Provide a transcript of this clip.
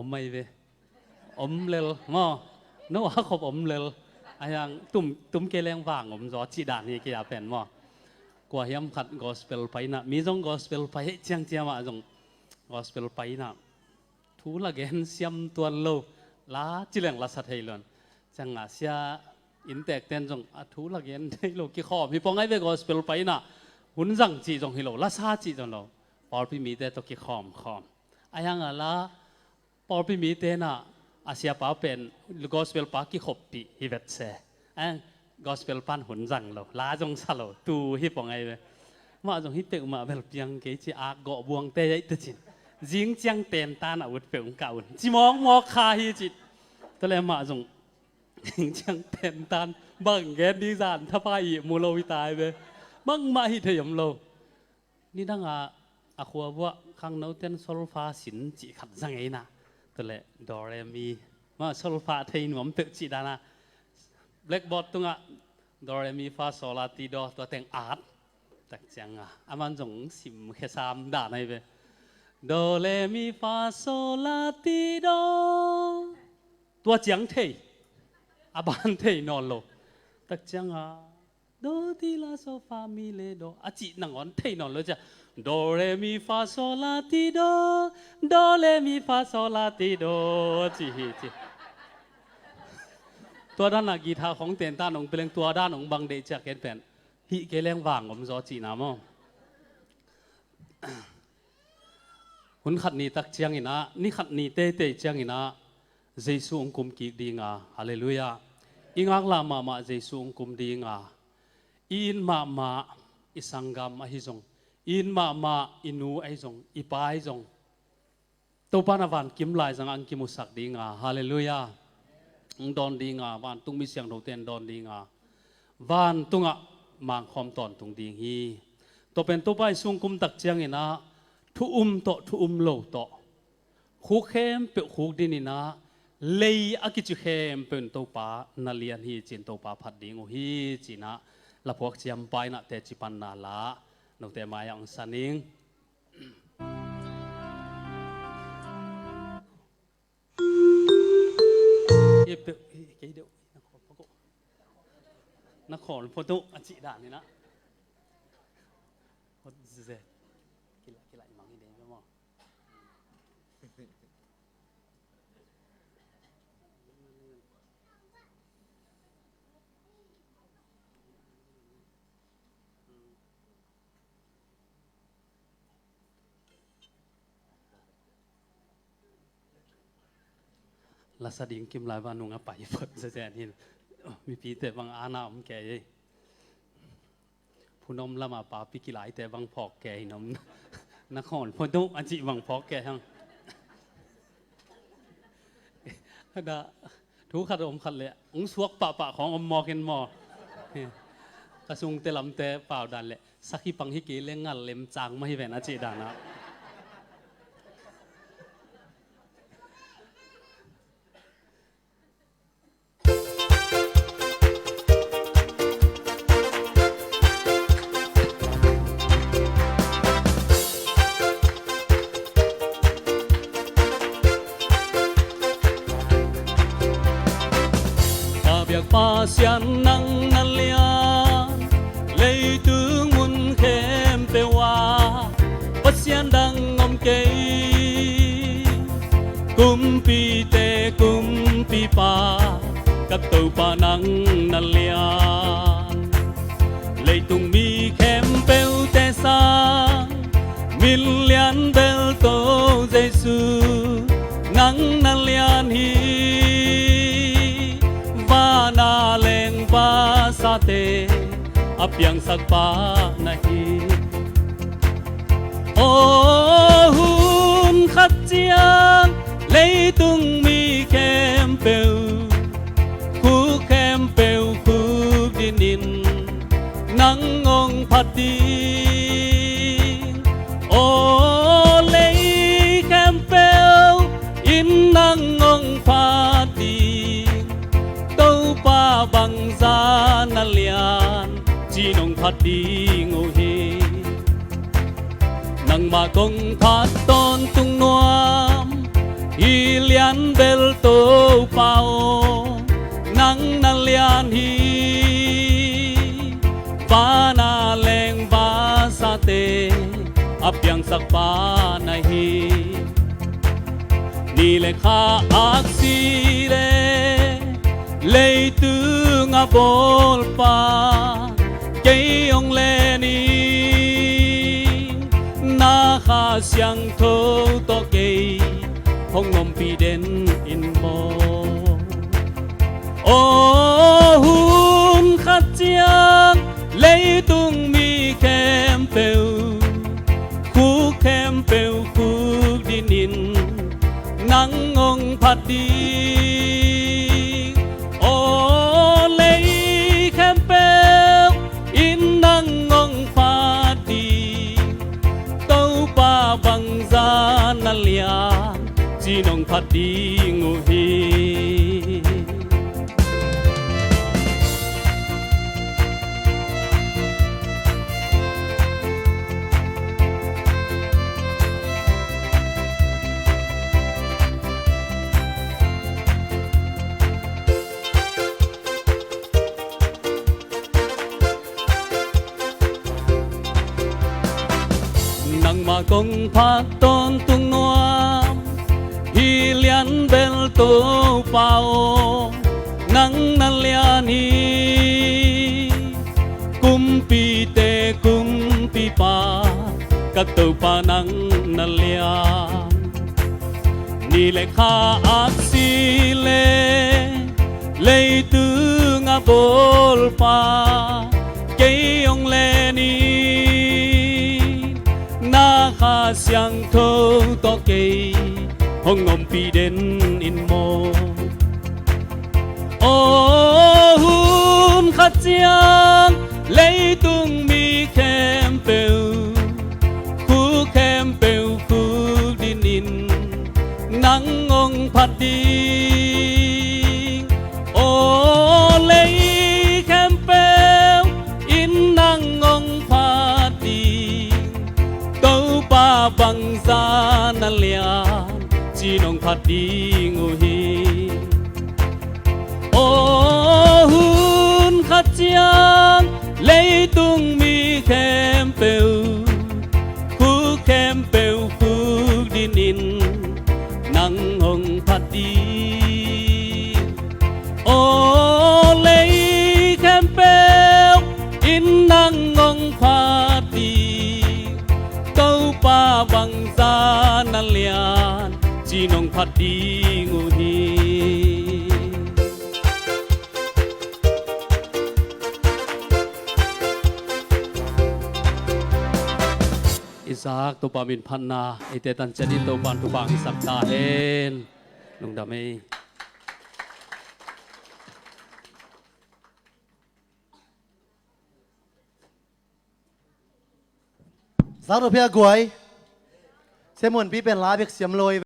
ไม่เวอมเลลมอนึกว่าขบอมเลลอย่างตุ้มเกลียงว่างจอจีดานี่กี่อาเป็นมอกว่าเฮียมขัดกอสเปลไปนะมีจงกอสเปลไปเจียงเจียมาจงกอสเปลไปนะทูละเกนเสียมตัวโลลาจีเลียงลาสัตย์ไทยลอนจังอาเซียอินเตกเตนจงทูละเกนไทยโลกี่ข้อมีปองไอ้เวกอสเปลไปนะหุ่นจังจีจงฮิโลลาซาจีจงโลพอพี่มีแต่ตัวกี่ข้อมอย่างอะไรพอพี่มีแต่น่ะอาเซียป้าเป็นกอสเปลป้ากี่ขบปีฮิเวตเซ่กอสเปลปันหุ่นจังโลลาจงซาโลตูฮิปองไอ้เวมาจงฮิเปกมาเวลเปียงเกจิอากเกาะบวงเตยตัวจินจิงจังเต็นตาหน้าอุดเปงเก่าจิมองคาฮิจิตตะเลมาจงจิงจังเต็นตานบังแกดีจานทัพายมูโลวิตายเวบังมาฮิเทยมโลนี่ดังอาขวบว่าข้างโน้ตเต้นโซลฟาสินจิขัดจังไงนะตัวเละดอเรมีมาโซลฟาเทยนวมเปกจิดานะแบล็กบอร์ดตุงดอเรมีฟาโซลาติโดตัวแต่งอาร์ตตักจังอามันจงสิมแค่สามด่านให้เวโดเรมีฟาโซลาติโดตัวเจียงเทยอาบันเทยนอนโลตักจังโดทีลาโซฟามิเลโดอาจินังอ่อนเทยนอนเลยจ้ะโดเรมีฟาโซลาติโดโดเรมีฟาโซลาติโดจิตัวด้านหน้ากีตาร์ของเตียนต้านของเป็นตัวด้านของบังเดจเกนเป็นฮิเกเลงว่างผมจอจีนามอหุ่นขัดนีตักเชียงอินะนี่ขัดนีเตเชียงอินะเจสุองคุมกีดีงาฮาเลลูยาอิงักลามาเจสุองคุมดีงาอินมาอิสังกามอหิจงอินมาอินูไอจงอิปายจงตัวปานาวันกิมลายจังอังกิมุสักดีงาฮาเลลูยาดอนดีงาวันตุงมีเสียงโดเตนดอนดีงาวันตุงมางคอมตอนตุงดีฮีตัวเป็นตัวไปสุงกุมตักเจียงอินะทุอุมโลโตคุกเข้มเปคุกดินินะเลยอากิจุเข้มเป็นตัวปานาเลียนฮีจินตัวปาพัดดิงฮีจินะละพวกเจียมไปนะเตจิปันนาละนกเตมาอย่างสันิงเกี่ยวเดียวนักขอพอตุอจิดานี่นะพอเซกิละมังอีเดนมั้งลาซาดิงกิมลายวานุงไปเปิดเสียนี่มีปีแต่บางอาณาผมแก่ผู้นมละมาป่าปีกิหลายแต่บางพอกแก่นมนักขอนพอตุอันจิบางพอกแก่ทั้งดาทุกขัดอมขัดเลยองสวกปะของอมมอเกนมอกระสุงเตลำเตเปล่าดันเลยสักที่ปังฮิกีเล่งงานเล็มจางไม่ให้แหวนอาจิดานะ xian nắng năn lia lấy tướng muôn khem pe wa bất xian đăng ngom cây kum pi pa cắt tàu pa nắng năn lia lấy tung mi khem bel te sang min lian bel to Giêsu nắng năn lian hi na leng va sa te apyang sak pa na hi o hun khat chiang lấy tung mi kem peu khu dinin nang ngong phat đi o lấy kem peu in nang ngong phat đi pa bang za na lian chi nong phat đi ngô hi nang ma kong phat ton tung nuam hi lian bel tô pao nắng na lian hi va na leng va sa te apyang sak pa na hi ni le kha ak si le lei tu nga bol pa cây ông lên đi na kha xiang thâu to cây hong ngom pi đến in mô ô hun khát chiang lấy tung mi kem peu khu đi nín nắng ngong phát đi ô lấy kem peu in nắng ngong phát đi tàu ba bằng ra na lia chỉ nong phát đi ngủ hi nang ma kong phát tôn tung noam hi lian bel tô pao nang na lian hi kumpi te kumpi pa kat tô pa nang na lian ni le kha ak si le tu nga bol pa cây ông le ni na kha xiang thâu to cây hong ngom pi đến in mô ô hun khát chiang lấy tung mi kem peu khu đi nín nắng ngong phát đi ô lấy kem peu in nắng ngong phát đi tàu ba bằng ra na lian chỉ nong phát đi ngủ hi ô hun khát chiang lấy tung mi kem peu khu đi nín nắng ngong phát đi ô lấy kem peu in nắng ngong phát đi tàu pa bằng ra na lian chỉ nong phát đi ngủ hi Isaac tu pa min phanna ite tan chadi tu pan tu bang Isaac ta hen nung dame Giáo đồ phía guai, xem muốn bị bên lá việc xiêm lôi